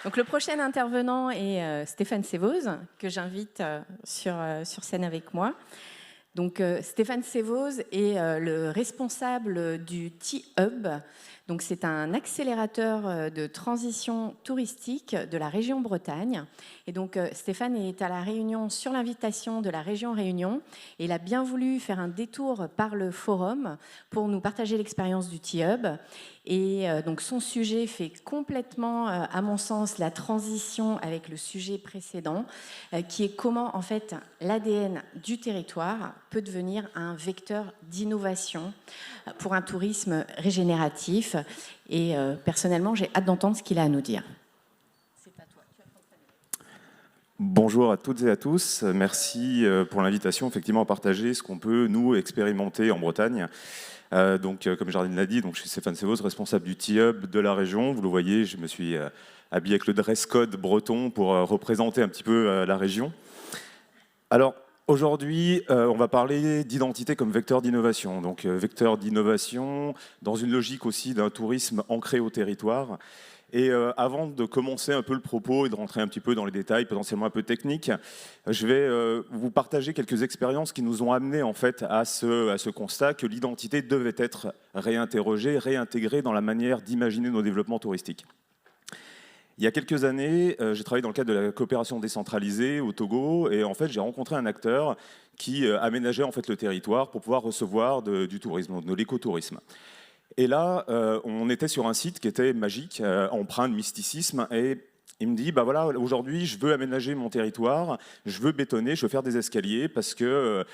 Donc le prochain intervenant est Stéphane Sévoz, que j'invite sur scène avec moi. Donc Stéphane Sévoz est le responsable du T-Hub. Donc c'est un accélérateur de transition touristique de la région Bretagne. Et donc Stéphane est à La Réunion sur l'invitation de la région Réunion. Et il a bien voulu faire un détour par le forum pour nous partager l'expérience du T-Hub. Et donc son sujet fait complètement, à mon sens, la transition avec le sujet précédent, qui est comment en fait l'ADN du territoire peut devenir un vecteur d'innovation pour un tourisme régénératif. Et personnellement, j'ai hâte d'entendre ce qu'il a à nous dire. C'est à toi. Bonjour à toutes et à tous. Merci pour l'invitation, effectivement, à partager ce qu'on peut, nous, expérimenter en Bretagne. Comme Jardine l'a dit, je suis Stéphane Sévoz, responsable du T-Hub de la région. Vous le voyez, je me suis habillé avec le dress code breton pour représenter un petit peu la région. Alors, aujourd'hui, on va parler d'identité comme vecteur d'innovation. Donc, vecteur d'innovation dans une logique aussi d'un tourisme ancré au territoire. Et avant de commencer un peu le propos et de rentrer un petit peu dans les détails, potentiellement un peu techniques, je vais vous partager quelques expériences qui nous ont amenés en fait à ce constat que l'identité devait être réinterrogée, réintégrée dans la manière d'imaginer nos développements touristiques. Il y a quelques années, j'ai travaillé dans le cadre de la coopération décentralisée au Togo et en fait j'ai rencontré un acteur qui aménageait en fait le territoire pour pouvoir recevoir du tourisme, de l'écotourisme. Et là, on était sur un site qui était magique, empreint de mysticisme, et il me dit, bah voilà, aujourd'hui, je veux aménager mon territoire, je veux bétonner, je veux faire des escaliers, parce que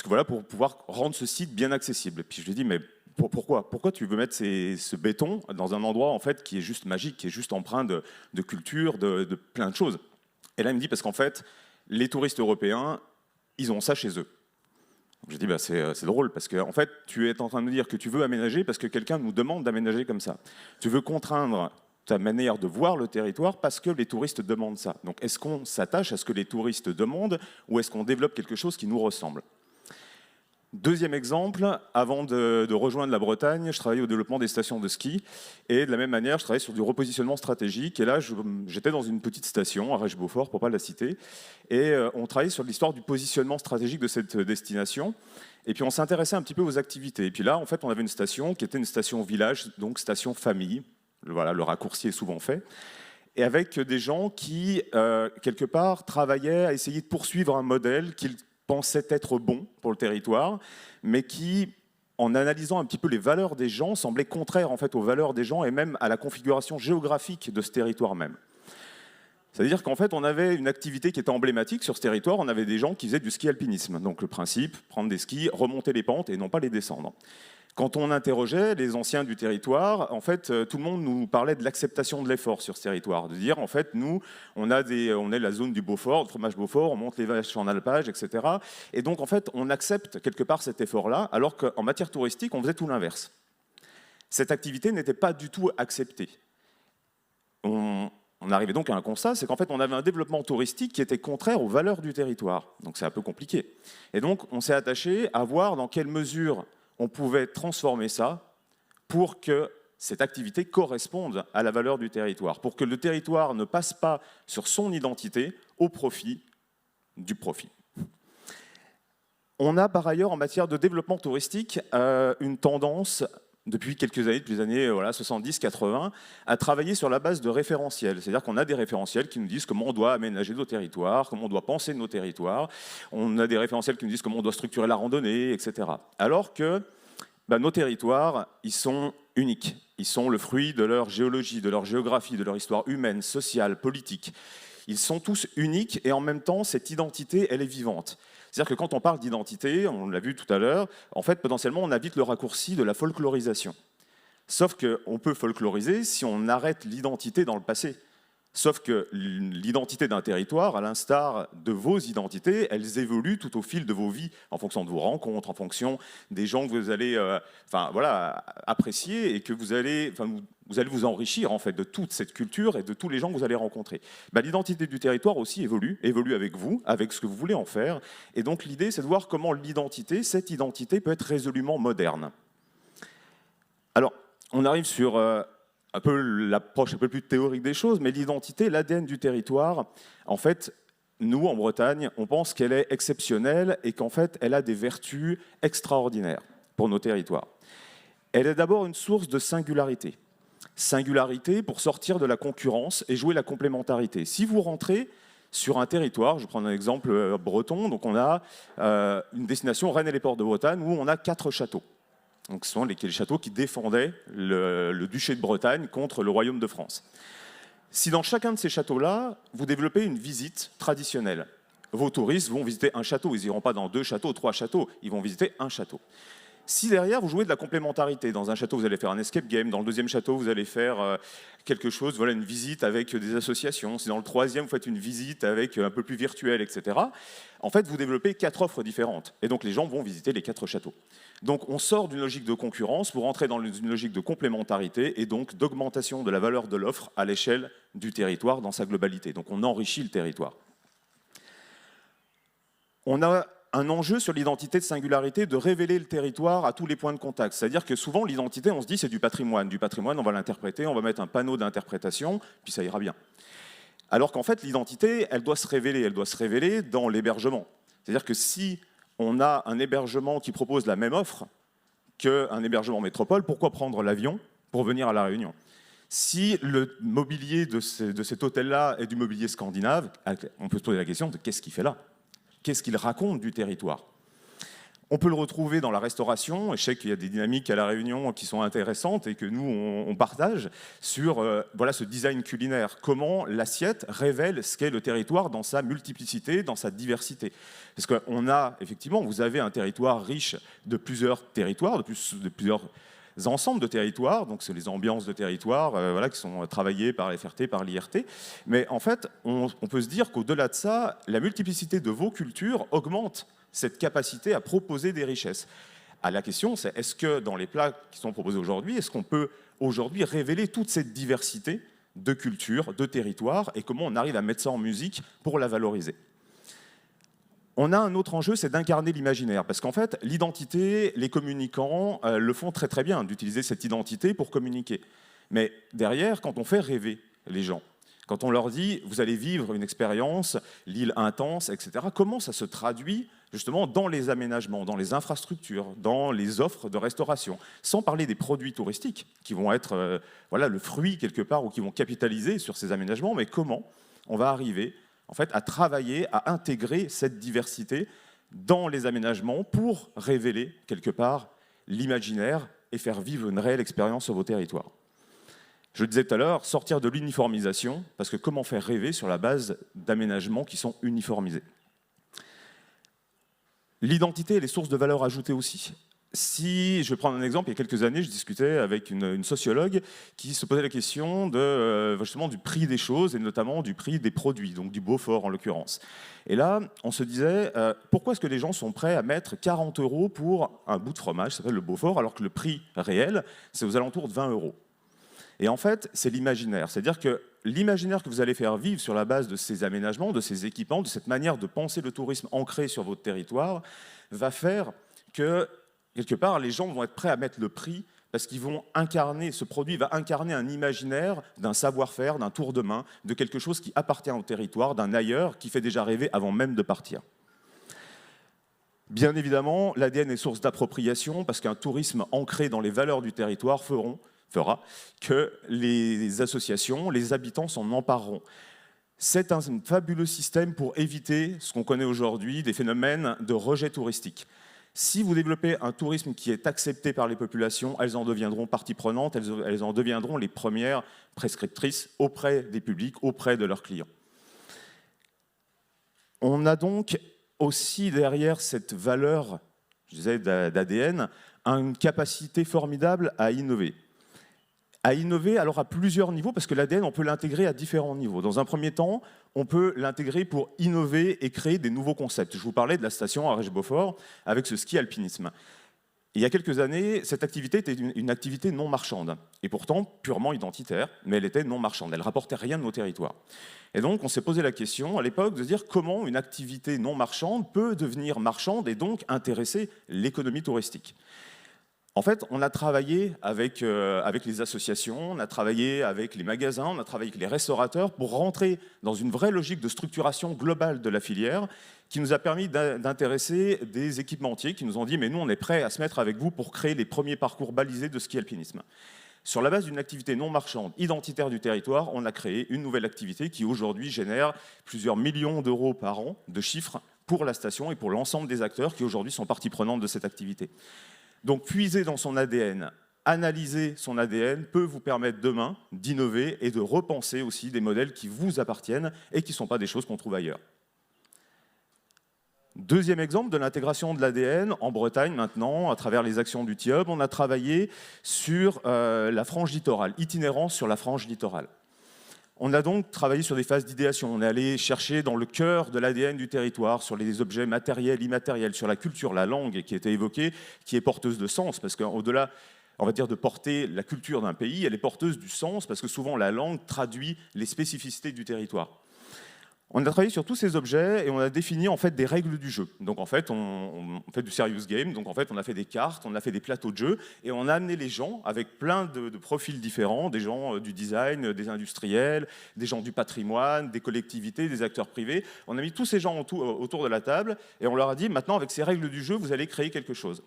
voilà, pour pouvoir rendre ce site bien accessible. Puis je lui ai dit, mais pourquoi tu veux mettre ce béton dans un endroit en fait qui est juste magique, qui est juste empreint de culture, de plein de choses. Et là, il me dit, parce qu'en fait, les touristes européens, ils ont ça chez eux. Je dis, bah, c'est drôle, parce que en fait, tu es en train de me dire que tu veux aménager parce que quelqu'un nous demande d'aménager comme ça. Tu veux contraindre ta manière de voir le territoire parce que les touristes demandent ça. Donc, est-ce qu'on s'attache à ce que les touristes demandent ou est-ce qu'on développe quelque chose qui nous ressemble ? Deuxième exemple, avant de rejoindre la Bretagne, je travaillais au développement des stations de ski et de la même manière, je travaillais sur du repositionnement stratégique et là, j'étais dans une petite station, à Rèche-Beaufort, pour ne pas la citer, et on travaillait sur l'histoire du positionnement stratégique de cette destination et puis on s'intéressait un petit peu aux activités. Et puis là, en fait, on avait une station qui était une station village, donc station famille, voilà, le raccourci est souvent fait, et avec des gens qui, quelque part, travaillaient à essayer de poursuivre un modèle qu'ils pensait être bon pour le territoire, mais qui, en analysant un petit peu les valeurs des gens, semblait contraire en fait aux valeurs des gens et même à la configuration géographique de ce territoire même. C'est-à-dire qu'en fait, on avait une activité qui était emblématique sur ce territoire, on avait des gens qui faisaient du ski alpinisme. Donc le principe, prendre des skis, remonter les pentes et non pas les descendre. Quand on interrogeait les anciens du territoire, en fait, tout le monde nous parlait de l'acceptation de l'effort sur ce territoire, de dire, en fait, nous, on est la zone du Beaufort, le fromage Beaufort, on monte les vaches en alpage, etc. Et donc, en fait, on accepte quelque part cet effort-là, alors qu'en matière touristique, on faisait tout l'inverse. Cette activité n'était pas du tout acceptée. On arrivait donc à un constat, c'est qu'en fait, on avait un développement touristique qui était contraire aux valeurs du territoire. Donc, c'est un peu compliqué. Et donc, on s'est attaché à voir dans quelle mesure on pouvait transformer ça pour que cette activité corresponde à la valeur du territoire, pour que le territoire ne passe pas sur son identité au profit du profit. On a par ailleurs en matière de développement touristique une tendance depuis quelques années, depuis les années 70-80, à travailler sur la base de référentiels. C'est-à-dire qu'on a des référentiels qui nous disent comment on doit aménager nos territoires, comment on doit penser nos territoires. On a des référentiels qui nous disent comment on doit structurer la randonnée, etc. Alors que nos territoires, ils sont uniques. Ils sont le fruit de leur géologie, de leur géographie, de leur histoire humaine, sociale, politique. Ils sont tous uniques et en même temps, cette identité, elle est vivante. C'est-à-dire que quand on parle d'identité, on l'a vu tout à l'heure, en fait, potentiellement, on a vite le raccourci de la folklorisation. Sauf qu'on peut folkloriser si on arrête l'identité dans le passé. Sauf que l'identité d'un territoire, à l'instar de vos identités, elles évoluent tout au fil de vos vies, en fonction de vos rencontres, en fonction des gens que vous allez apprécier et que vous allez vous enrichir en fait, de toute cette culture et de tous les gens que vous allez rencontrer. L'identité du territoire aussi évolue avec vous, avec ce que vous voulez en faire. Et donc l'idée, c'est de voir comment cette identité peut être résolument moderne. Alors, on arrive sur un peu l'approche un peu plus théorique des choses, mais l'identité, l'ADN du territoire, en fait, nous, en Bretagne, on pense qu'elle est exceptionnelle et qu'en fait, elle a des vertus extraordinaires pour nos territoires. Elle est d'abord une source de singularité. Singularité pour sortir de la concurrence et jouer la complémentarité. Si vous rentrez sur un territoire, je prends un exemple breton, donc on a une destination Rennes et les Ports de Bretagne où on a 4 châteaux. Donc ce sont les châteaux qui défendaient le duché de Bretagne contre le royaume de France. Si dans chacun de ces châteaux-là, vous développez une visite traditionnelle, vos touristes vont visiter un château, ils n'iront pas dans 2 châteaux, 3 châteaux, ils vont visiter un château. Si derrière, vous jouez de la complémentarité, dans un château, vous allez faire un escape game, dans le deuxième château, vous allez faire quelque chose, voilà, une visite avec des associations, si dans le troisième, vous faites une visite avec un peu plus virtuelle, etc., en fait, vous développez 4 offres différentes. Et donc, les gens vont visiter les 4 châteaux. Donc, on sort d'une logique de concurrence pour entrer dans une logique de complémentarité et donc d'augmentation de la valeur de l'offre à l'échelle du territoire dans sa globalité. Donc, on enrichit le territoire. On a un enjeu sur l'identité de singularité, de révéler le territoire à tous les points de contact. C'est-à-dire que souvent, l'identité, on se dit, c'est du patrimoine. Du patrimoine, on va l'interpréter, on va mettre un panneau d'interprétation, puis ça ira bien. Alors qu'en fait, l'identité, elle doit se révéler dans l'hébergement. C'est-à-dire que si on a un hébergement qui propose la même offre qu'un hébergement métropole, pourquoi prendre l'avion pour venir à La Réunion ? Si le mobilier de cet hôtel-là est du mobilier scandinave, on peut se poser la question de qu'est-ce qu'il fait là ? Qu'est-ce qu'il raconte du territoire ? On peut le retrouver dans la restauration. Je sais qu'il y a des dynamiques à La Réunion qui sont intéressantes et que nous, on partage sur voilà, ce design culinaire. Comment l'assiette révèle ce qu'est le territoire dans sa multiplicité, dans sa diversité. Parce qu'on a, effectivement, vous avez un territoire riche de plusieurs territoires, de plusieurs ensembles de territoires, donc c'est les ambiances de territoire voilà, qui sont travaillées par l'FRT, par l'IRT. Mais en fait, on peut se dire qu'au-delà de ça, la multiplicité de vos cultures augmente cette capacité à proposer des richesses. La question, c'est est-ce que dans les plats qui sont proposés aujourd'hui, est-ce qu'on peut aujourd'hui révéler toute cette diversité de cultures, de territoires, et comment on arrive à mettre ça en musique pour la valoriser ? On a un autre enjeu, c'est d'incarner l'imaginaire. Parce qu'en fait, l'identité, les communicants le font très très bien, d'utiliser cette identité pour communiquer. Mais derrière, quand on fait rêver les gens, quand on leur dit « vous allez vivre une expérience, l'île intense, etc. », comment ça se traduit justement dans les aménagements, dans les infrastructures, dans les offres de restauration, sans parler des produits touristiques qui vont être voilà, le fruit quelque part ou qui vont capitaliser sur ces aménagements, mais comment on va arriver en fait, à travailler, à intégrer cette diversité dans les aménagements pour révéler quelque part l'imaginaire et faire vivre une réelle expérience sur vos territoires. Je le disais tout à l'heure, sortir de l'uniformisation, parce que comment faire rêver sur la base d'aménagements qui sont uniformisés. L'identité et les sources de valeur ajoutée aussi. Si, je vais prendre un exemple, il y a quelques années, je discutais avec une sociologue qui se posait la question justement du prix des choses et notamment du prix des produits, donc du Beaufort en l'occurrence. Et là, on se disait, pourquoi est-ce que les gens sont prêts à mettre 40 € pour un bout de fromage, ça s'appelle le Beaufort, alors que le prix réel, c'est aux alentours de 20 €. Et en fait, c'est l'imaginaire. C'est-à-dire que l'imaginaire que vous allez faire vivre sur la base de ces aménagements, de ces équipements, de cette manière de penser le tourisme ancré sur votre territoire, va faire que quelque part, les gens vont être prêts à mettre le prix parce qu'ils vont incarner, ce produit va incarner un imaginaire d'un savoir-faire, d'un tour de main, de quelque chose qui appartient au territoire, d'un ailleurs qui fait déjà rêver avant même de partir. Bien évidemment, l'ADN est source d'appropriation parce qu'un tourisme ancré dans les valeurs du territoire fera que les associations, les habitants s'en empareront. C'est un fabuleux système pour éviter ce qu'on connaît aujourd'hui, des phénomènes de rejet touristique. Si vous développez un tourisme qui est accepté par les populations, elles en deviendront partie prenante, elles en deviendront les premières prescriptrices auprès des publics, auprès de leurs clients. On a donc aussi derrière cette valeur, je disais, d'ADN, une capacité formidable à innover. À innover alors à plusieurs niveaux, parce que l'ADN, on peut l'intégrer à différents niveaux. Dans un premier temps, on peut l'intégrer pour innover et créer des nouveaux concepts. Je vous parlais de la station à Arèche-Beaufort avec ce ski alpinisme. Il y a quelques années, cette activité était une activité non marchande, et pourtant purement identitaire, mais elle était non marchande, elle ne rapportait rien de nos territoires. Et donc on s'est posé la question à l'époque de dire comment une activité non marchande peut devenir marchande et donc intéresser l'économie touristique. En fait, on a travaillé avec les associations, on a travaillé avec les magasins, on a travaillé avec les restaurateurs pour rentrer dans une vraie logique de structuration globale de la filière qui nous a permis d'intéresser des équipementiers qui nous ont dit « mais nous, on est prêts à se mettre avec vous pour créer les premiers parcours balisés de ski alpinisme ». Sur la base d'une activité non marchande, identitaire du territoire, on a créé une nouvelle activité qui aujourd'hui génère plusieurs millions d'euros par an de chiffres pour la station et pour l'ensemble des acteurs qui aujourd'hui sont partie prenante de cette activité. Donc puiser dans son ADN, analyser son ADN peut vous permettre demain d'innover et de repenser aussi des modèles qui vous appartiennent et qui ne sont pas des choses qu'on trouve ailleurs. Deuxième exemple de l'intégration de l'ADN en Bretagne maintenant, à travers les actions du TIOB, on a travaillé sur la frange littorale, itinérance sur la frange littorale. On a donc travaillé sur des phases d'idéation, on est allé chercher dans le cœur de l'ADN du territoire, sur les objets matériels, immatériels, sur la culture, la langue qui était évoquée, qui est porteuse de sens, parce qu'au-delà, on va dire, de porter la culture d'un pays, elle est porteuse du sens, parce que souvent la langue traduit les spécificités du territoire. On a travaillé sur tous ces objets et on a défini en fait des règles du jeu. Donc en fait, on fait du serious game. Donc en fait, on a fait des cartes, on a fait des plateaux de jeu et on a amené les gens avec plein de profils différents, des gens du design, des industriels, des gens du patrimoine, des collectivités, des acteurs privés. On a mis tous ces gens autour de la table et on leur a dit maintenant avec ces règles du jeu, vous allez créer quelque chose.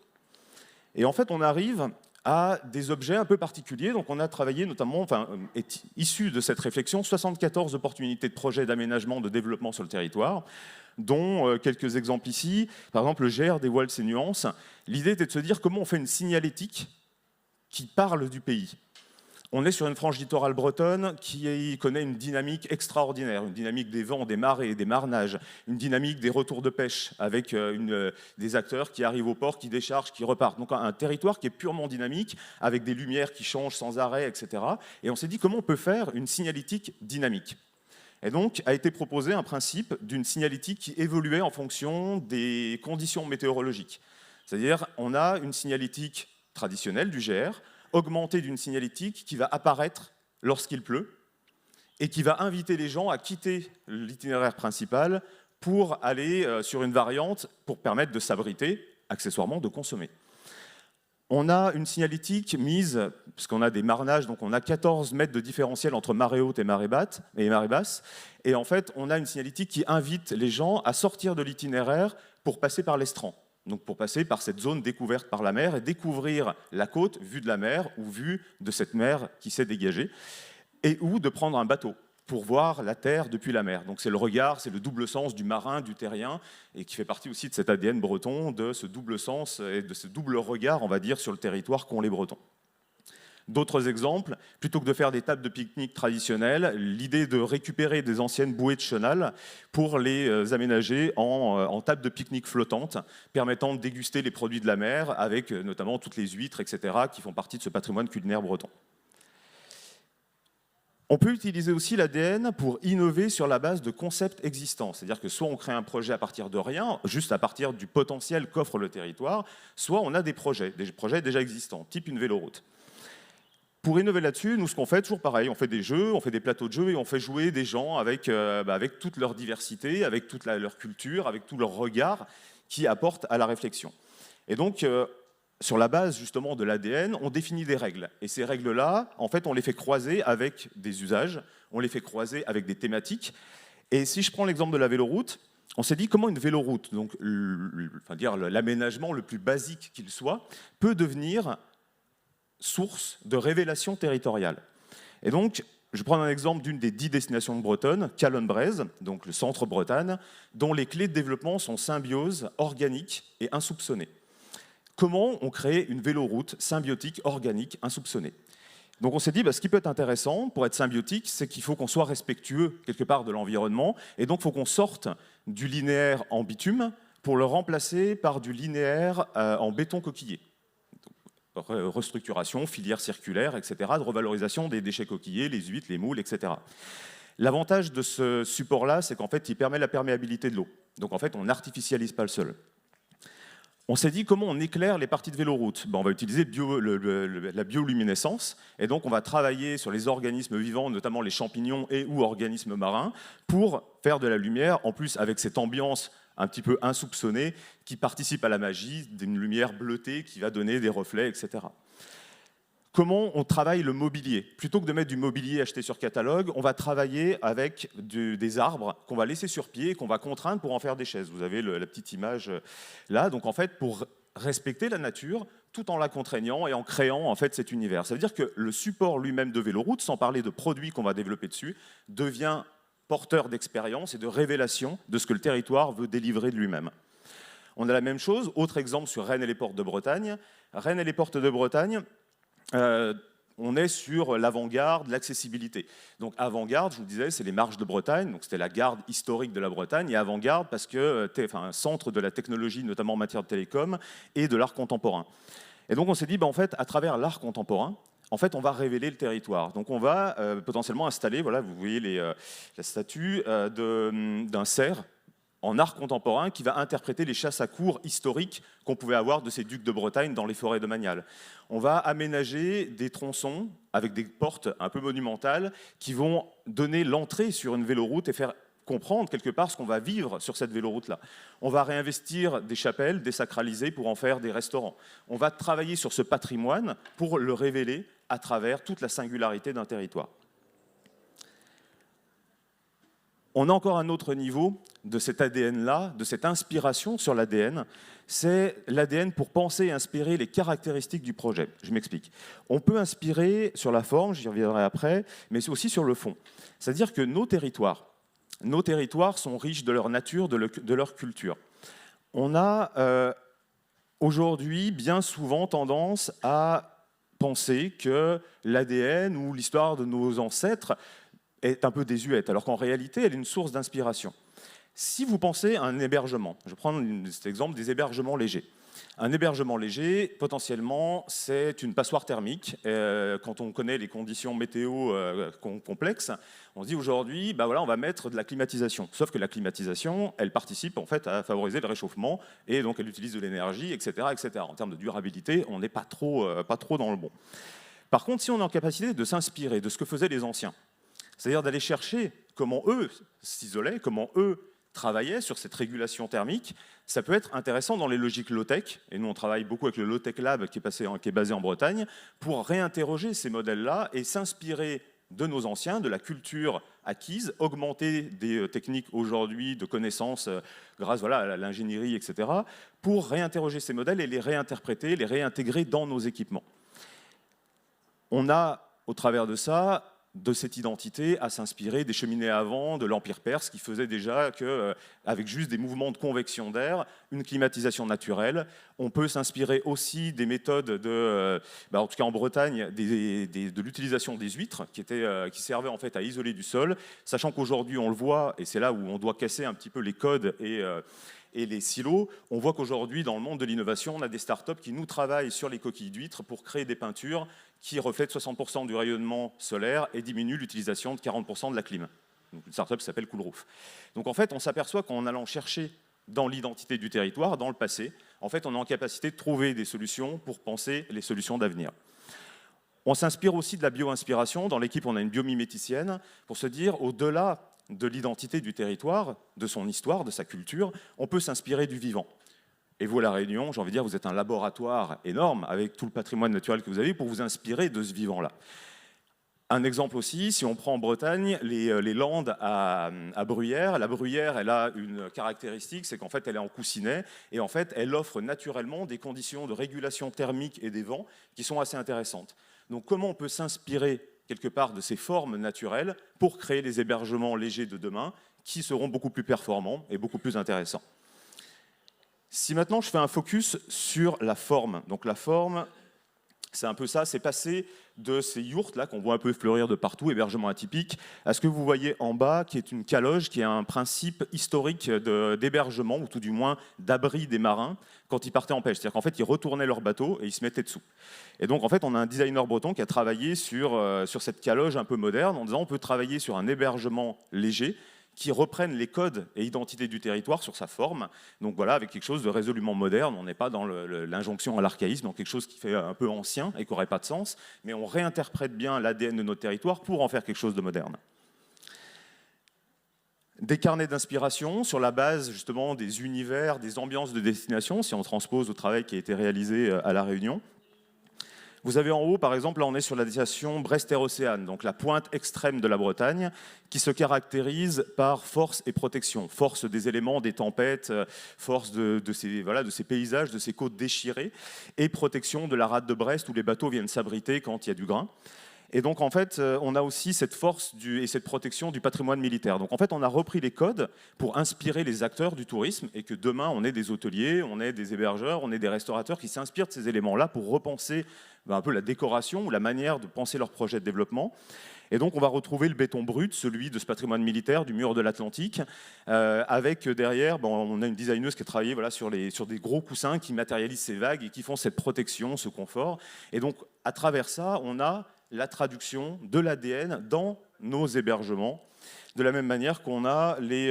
Et en fait, on arrive à des objets un peu particuliers. Donc on a travaillé notamment, est issu de cette réflexion, 74 opportunités de projets d'aménagement, de développement sur le territoire, dont quelques exemples ici. Par exemple, le GR des voiles, ses nuances. L'idée était de se dire comment on fait une signalétique qui parle du pays. On est sur une frange littorale bretonne qui connaît une dynamique extraordinaire, une dynamique des vents, des marées, des marnages, une dynamique des retours de pêche avec des acteurs qui arrivent au port, qui déchargent, qui repartent. Donc un territoire qui est purement dynamique, avec des lumières qui changent sans arrêt, etc. Et on s'est dit comment on peut faire une signalétique dynamique. Et donc a été proposé un principe d'une signalétique qui évoluait en fonction des conditions météorologiques. C'est-à-dire on a une signalétique traditionnelle du GR, augmentée d'une signalétique qui va apparaître lorsqu'il pleut et qui va inviter les gens à quitter l'itinéraire principal pour aller sur une variante pour permettre de s'abriter, accessoirement de consommer. On a une signalétique mise, parce qu'on a des marnages, donc on a 14 mètres de différentiel entre marée haute et marée basse, et en fait on a une signalétique qui invite les gens à sortir de l'itinéraire pour passer par l'estran. Donc pour passer par cette zone découverte par la mer et découvrir la côte vue de la mer ou vue de cette mer qui s'est dégagée, et ou de prendre un bateau pour voir la terre depuis la mer. Donc c'est le regard, c'est le double sens du marin, du terrien, et qui fait partie aussi de cet ADN breton, de ce double sens et de ce double regard, on va dire, sur le territoire qu'ont les Bretons. D'autres exemples, plutôt que de faire des tables de pique-nique traditionnelles, l'idée de récupérer des anciennes bouées de chenal pour les aménager en tables de pique-nique flottantes, permettant de déguster les produits de la mer, avec notamment toutes les huîtres, etc., qui font partie de ce patrimoine culinaire breton. On peut utiliser aussi l'ADN pour innover sur la base de concepts existants. C'est-à-dire que soit on crée un projet à partir de rien, juste à partir du potentiel qu'offre le territoire, soit on a des projets déjà existants, type une véloroute. Pour innover là-dessus, nous, ce qu'on fait, toujours pareil, on fait des jeux, on fait des plateaux de jeux et on fait jouer des gens avec toute leur diversité, avec toute leur culture, avec tout leur regard qui apportent à la réflexion. Et donc, sur la base justement de l'ADN, on définit des règles. Et ces règles-là, en fait, on les fait croiser avec des usages, on les fait croiser avec des thématiques. Et si je prends l'exemple de la véloroute, on s'est dit comment une véloroute, donc l'aménagement le plus basique qu'il soit, peut devenir source de révélation territoriale. Et donc, je prends un exemple d'une des 10 destinations bretonnes, Calonne-Braise, donc le centre Bretagne, dont les clés de développement sont symbiose, organique et insoupçonnée. Comment on crée une véloroute symbiotique, organique, insoupçonnée? Donc on s'est dit, ce qui peut être intéressant pour être symbiotique, c'est qu'il faut qu'on soit respectueux quelque part de l'environnement, et donc il faut qu'on sorte du linéaire en bitume pour le remplacer par du linéaire en béton coquillé. Restructuration, filière circulaire, etc., de revalorisation des déchets coquillés, les huîtres, les moules, etc. L'avantage de ce support-là, c'est qu'en fait, il permet la perméabilité de l'eau. Donc en fait, on n'artificialise pas le sol. On s'est dit comment on éclaire les parties de véloroute. On va utiliser la bioluminescence, et donc on va travailler sur les organismes vivants, notamment les champignons et ou organismes marins, pour faire de la lumière, en plus avec cette ambiance un petit peu insoupçonnée qui participe à la magie d'une lumière bleutée qui va donner des reflets, etc. Comment on travaille le mobilier? Plutôt que de mettre du mobilier acheté sur catalogue, on va travailler avec des arbres qu'on va laisser sur pied et qu'on va contraindre pour en faire des chaises. Vous avez la petite image là. Donc en fait, pour respecter la nature, tout en la contraignant et en créant en fait cet univers. Ça veut dire que le support lui-même de Véloroute, sans parler de produits qu'on va développer dessus, devient porteur d'expérience et de révélation de ce que le territoire veut délivrer de lui-même. On a la même chose, autre exemple sur Rennes et les Portes de Bretagne. Rennes et les Portes de Bretagne, on est sur l'avant-garde, l'accessibilité. Donc avant-garde, je vous le disais, c'est les marches de Bretagne, donc c'était la garde historique de la Bretagne, et avant-garde parce que un centre de la technologie, notamment en matière de télécom, et de l'art contemporain. Et donc on s'est dit, en fait, à travers l'art contemporain, en fait, on va révéler le territoire. Donc on va potentiellement installer, voilà, vous voyez la statue d'un cerf en art contemporain qui va interpréter les chasses à courre historiques qu'on pouvait avoir de ces ducs de Bretagne dans les forêts de Magnal. On va aménager des tronçons avec des portes un peu monumentales qui vont donner l'entrée sur une véloroute et faire comprendre quelque part ce qu'on va vivre sur cette véloroute-là. On va réinvestir des chapelles désacralisées pour en faire des restaurants. On va travailler sur ce patrimoine pour le révéler à travers toute la singularité d'un territoire. On a encore un autre niveau de cet ADN-là, de cette inspiration sur l'ADN, c'est l'ADN pour penser et inspirer les caractéristiques du projet. Je m'explique. On peut inspirer sur la forme, j'y reviendrai après, mais c'est aussi sur le fond. C'est-à-dire que nos territoires sont riches de leur nature, de leur culture. On a aujourd'hui bien souvent tendance à penser que l'ADN ou l'histoire de nos ancêtres est un peu désuète, alors qu'en réalité, elle est une source d'inspiration. Si vous pensez à un hébergement, je prends cet exemple des hébergements légers. Un hébergement léger, potentiellement, c'est une passoire thermique. Quand on connaît les conditions météo complexes, on se dit aujourd'hui, voilà, on va mettre de la climatisation. Sauf que la climatisation, elle participe en fait à favoriser le réchauffement et donc elle utilise de l'énergie, etc., etc. En termes de durabilité, on n'est pas trop dans le bon. Par contre, si on est en capacité de s'inspirer de ce que faisaient les anciens, c'est-à-dire d'aller chercher comment eux s'isolaient, comment eux travaillaient sur cette régulation thermique, ça peut être intéressant dans les logiques low-tech, et nous on travaille beaucoup avec le Low-Tech Lab qui est basé en Bretagne, pour réinterroger ces modèles-là et s'inspirer de nos anciens, de la culture acquise, augmenter des techniques aujourd'hui de connaissances grâce à l'ingénierie, etc., pour réinterroger ces modèles et les réinterpréter, les réintégrer dans nos équipements. On a, au travers de ça, de cette identité à s'inspirer des cheminées à vent de l'Empire perse qui faisait déjà qu'avec juste des mouvements de convection d'air, une climatisation naturelle, on peut s'inspirer aussi des méthodes en tout cas en Bretagne, de l'utilisation des huîtres qui servaient en fait à isoler du sol, sachant qu'aujourd'hui on le voit, et c'est là où on doit casser un petit peu les codes et les silos, on voit qu'aujourd'hui, dans le monde de l'innovation, on a des startups qui nous travaillent sur les coquilles d'huîtres pour créer des peintures qui reflètent 60% du rayonnement solaire et diminuent l'utilisation de 40% de la clim. Donc, une startup qui s'appelle Coolroof. Donc en fait, on s'aperçoit qu'en allant chercher dans l'identité du territoire, dans le passé, en fait, on est en capacité de trouver des solutions pour penser les solutions d'avenir. On s'inspire aussi de la bio-inspiration. Dans l'équipe, on a une biomiméticienne pour se dire, au-delà de l'identité du territoire, de son histoire, de sa culture, on peut s'inspirer du vivant. Et vous, à La Réunion, j'ai envie de dire, vous êtes un laboratoire énorme avec tout le patrimoine naturel que vous avez pour vous inspirer de ce vivant-là. Un exemple aussi, si on prend en Bretagne les landes à bruyère, la bruyère, elle a une caractéristique, c'est qu'en fait, elle est en coussinet et en fait, elle offre naturellement des conditions de régulation thermique et des vents qui sont assez intéressantes. Donc, comment on peut s'inspirer quelque part de ces formes naturelles pour créer les hébergements légers de demain qui seront beaucoup plus performants et beaucoup plus intéressants. Si maintenant je fais un focus sur la forme, donc la forme, c'est un peu ça, c'est passer de ces yourtes là qu'on voit un peu fleurir de partout, hébergement atypique, à ce que vous voyez en bas, qui est une caloge, qui est un principe historique d'hébergement, ou tout du moins d'abri des marins, quand ils partaient en pêche. C'est-à-dire qu'en fait, ils retournaient leur bateau et ils se mettaient dessous. Et donc, en fait, on a un designer breton qui a travaillé sur cette caloge un peu moderne, en disant on peut travailler sur un hébergement léger, qui reprennent les codes et identités du territoire sur sa forme. Donc voilà, avec quelque chose de résolument moderne. On n'est pas dans l'injonction à l'archaïsme, dans quelque chose qui fait un peu ancien et qui n'aurait pas de sens, mais on réinterprète bien l'ADN de notre territoire pour en faire quelque chose de moderne. Des carnets d'inspiration sur la base justement des univers, des ambiances de destination, si on transpose au travail qui a été réalisé à La Réunion. Vous avez en haut, par exemple, là on est sur la destination Brest-Terre-Océane, donc la pointe extrême de la Bretagne, qui se caractérise par force et protection. Force des éléments, des tempêtes, force de ces paysages, de ces côtes déchirées, et protection de la rade de Brest où les bateaux viennent s'abriter quand il y a du grain. Et donc, en fait, on a aussi cette force et cette protection du patrimoine militaire. Donc, en fait, on a repris les codes pour inspirer les acteurs du tourisme et que demain, on ait des hôteliers, on ait des hébergeurs, on ait des restaurateurs qui s'inspirent de ces éléments-là pour repenser un peu la décoration ou la manière de penser leur projet de développement. Et donc, on va retrouver le béton brut, celui de ce patrimoine militaire du mur de l'Atlantique, avec derrière, on a une designeuse qui a travaillé sur des gros coussins qui matérialisent ces vagues et qui font cette protection, ce confort. Et donc, à travers ça, on a la traduction de l'ADN dans nos hébergements, de la même manière qu'on a les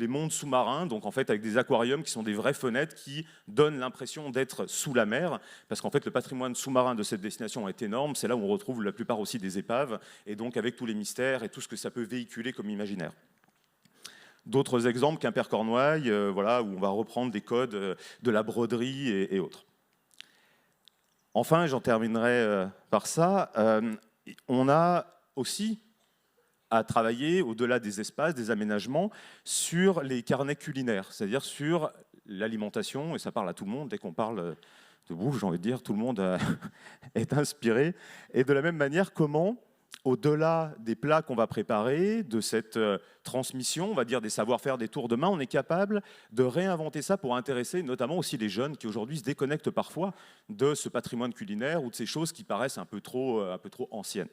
mondes sous-marins, donc en fait avec des aquariums qui sont des vraies fenêtres qui donnent l'impression d'être sous la mer, parce qu'en fait le patrimoine sous-marin de cette destination est énorme, c'est là où on retrouve la plupart aussi des épaves, et donc avec tous les mystères et tout ce que ça peut véhiculer comme imaginaire. D'autres exemples, Quimper-Cornouailles, où on va reprendre des codes de la broderie et autres. Enfin, j'en terminerai par ça, on a aussi à travailler, au-delà des espaces, des aménagements, sur les carnets culinaires, c'est-à-dire sur l'alimentation, et ça parle à tout le monde, dès qu'on parle de bouffe, j'ai envie de dire, tout le monde est inspiré, et de la même manière, comment, au-delà des plats qu'on va préparer, de cette transmission, on va dire des savoir-faire, des tours de main, on est capable de réinventer ça pour intéresser notamment aussi les jeunes qui aujourd'hui se déconnectent parfois de ce patrimoine culinaire ou de ces choses qui paraissent un peu trop anciennes.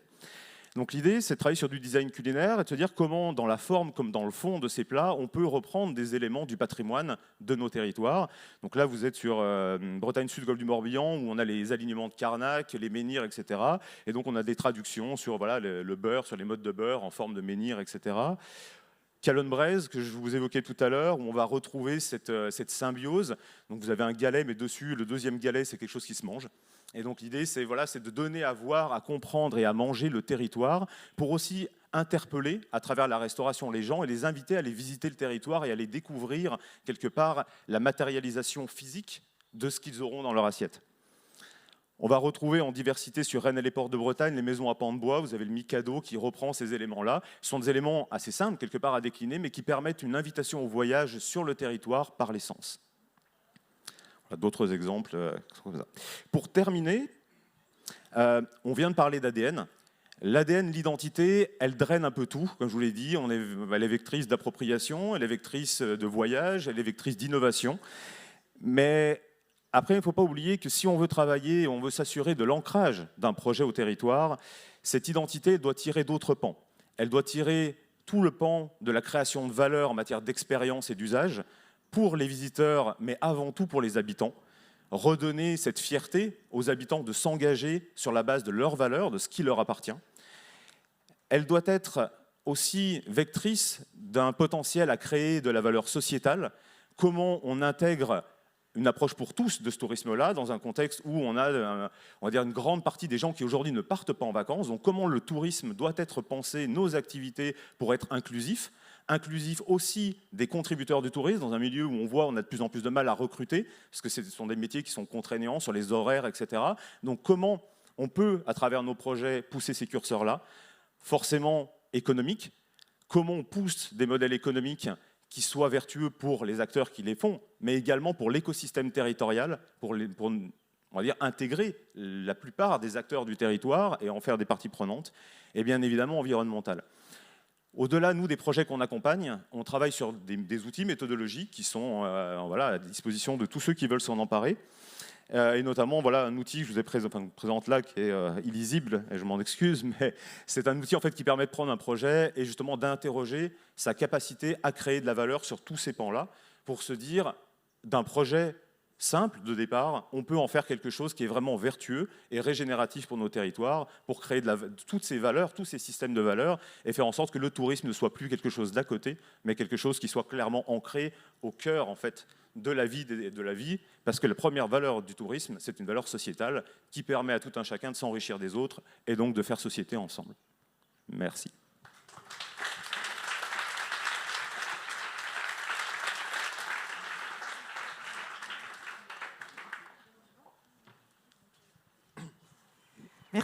Donc l'idée, c'est de travailler sur du design culinaire et de se dire comment, dans la forme comme dans le fond de ces plats, on peut reprendre des éléments du patrimoine de nos territoires. Donc là, vous êêtes sur Bretagne Sud, Golfe du Morbihan, où on a les alignements de Carnac, les menhirs, etc. Et donc on a des traductions sur le beurre, sur les modes de beurre en forme de menhir, etc. Calonne-Braise, que je vous évoquais tout à l'heure, où on va retrouver cette symbiose. Donc vous avez un galet, mais dessus, le deuxième galet, c'est quelque chose qui se mange. Et donc l'idée, c'est de donner à voir, à comprendre et à manger le territoire pour aussi interpeller à travers la restauration les gens et les inviter à aller visiter le territoire et à aller découvrir quelque part la matérialisation physique de ce qu'ils auront dans leur assiette. On va retrouver en diversité sur Rennes et les Portes de Bretagne les maisons à pans de bois. Vous avez le Mikado qui reprend ces éléments-là. Ce sont des éléments assez simples, quelque part à décliner, mais qui permettent une invitation au voyage sur le territoire par les sens. D'autres exemples. Pour terminer, on vient de parler d'ADN. L'ADN, l'identité, elle draine un peu tout, comme je vous l'ai dit. Elle est vectrice d'appropriation, elle est vectrice de voyage, elle est vectrice d'innovation. Mais après, il ne faut pas oublier que si on veut travailler, on veut s'assurer de l'ancrage d'un projet au territoire, cette identité doit tirer d'autres pans. Elle doit tirer tout le pan de la création de valeur en matière d'expérience et d'usage, pour les visiteurs, mais avant tout pour les habitants, redonner cette fierté aux habitants de s'engager sur la base de leurs valeurs, de ce qui leur appartient. Elle doit être aussi vectrice d'un potentiel à créer de la valeur sociétale. Comment on intègre une approche pour tous de ce tourisme-là, dans un contexte où on a une grande partie des gens qui aujourd'hui ne partent pas en vacances. Donc comment le tourisme doit être pensé, nos activités, pour être inclusif aussi des contributeurs du tourisme, dans un milieu où on a de plus en plus de mal à recruter, parce que ce sont des métiers qui sont contraignants sur les horaires, etc. Donc comment on peut, à travers nos projets, pousser ces curseurs-là, forcément économiques, comment on pousse des modèles économiques qui soient vertueux pour les acteurs qui les font, mais également pour l'écosystème territorial, pour on va dire, intégrer la plupart des acteurs du territoire et en faire des parties prenantes, et bien évidemment environnementales. Au-delà, nous, des projets qu'on accompagne, on travaille sur des outils méthodologiques qui sont à la disposition de tous ceux qui veulent s'en emparer. Et notamment, un outil que je vous présente là, qui est illisible, et je m'en excuse, mais c'est un outil en fait, qui permet de prendre un projet et justement d'interroger sa capacité à créer de la valeur sur tous ces pans-là, pour se dire, d'un projet simple de départ, on peut en faire quelque chose qui est vraiment vertueux et régénératif pour nos territoires, pour créer toutes ces valeurs, tous ces systèmes de valeurs, et faire en sorte que le tourisme ne soit plus quelque chose d'à côté, mais quelque chose qui soit clairement ancré au cœur en fait, de la vie, parce que la première valeur du tourisme, c'est une valeur sociétale qui permet à tout un chacun de s'enrichir des autres et donc de faire société ensemble. Merci.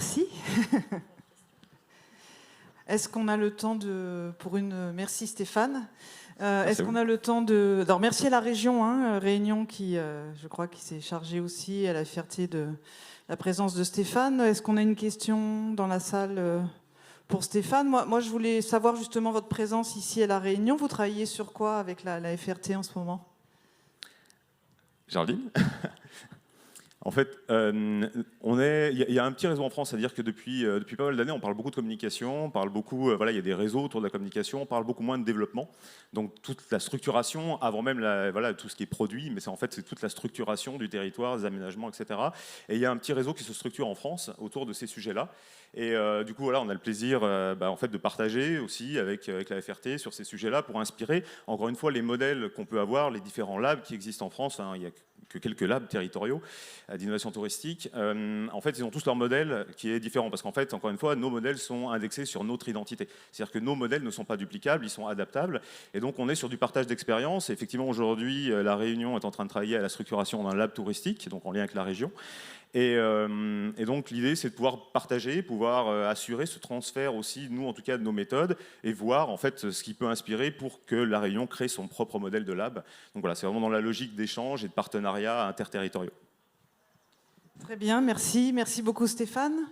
merci. Est-ce qu'on a le temps de... Merci Stéphane. Est-ce qu'on a le temps de remercier la région, hein, Réunion qui, je crois, qui s'est chargée aussi à la fierté de la présence de Stéphane. Est-ce qu'on a une question dans la salle pour Stéphane? Moi, je voulais savoir justement votre présence ici à la Réunion. Vous travaillez sur quoi avec la FRT en ce moment? Géraldine. En fait, il y a un petit réseau en France, c'est-à-dire que depuis pas mal d'années, on parle beaucoup de communication, on parle beaucoup, il y a des réseaux autour de la communication, on parle beaucoup moins de développement. Donc toute la structuration, avant même tout ce qui est produit, mais c'est toute la structuration du territoire, des aménagements, etc. Et il y a un petit réseau qui se structure en France autour de ces sujets-là. Et du coup, on a le plaisir de partager aussi avec la FRT sur ces sujets-là pour inspirer, encore une fois, les modèles qu'on peut avoir, les différents labs qui existent en France. Hein, il y a que quelques labs territoriaux d'innovation touristique. En fait, ils ont tous leur modèle qui est différent parce qu'en fait, encore une fois, nos modèles sont indexés sur notre identité. C'est-à-dire que nos modèles ne sont pas duplicables, ils sont adaptables. Et donc, on est sur du partage d'expériences. Effectivement, aujourd'hui, la Réunion est en train de travailler à la structuration d'un lab touristique, donc en lien avec la région. Et donc l'idée, c'est de pouvoir partager, pouvoir assurer ce transfert aussi, nous en tout cas, de nos méthodes, et voir en fait ce qui peut inspirer pour que la Réunion crée son propre modèle de lab. Donc voilà, c'est vraiment dans la logique d'échange et de partenariat interterritoriaux. Très bien, merci. Merci beaucoup Stéphane.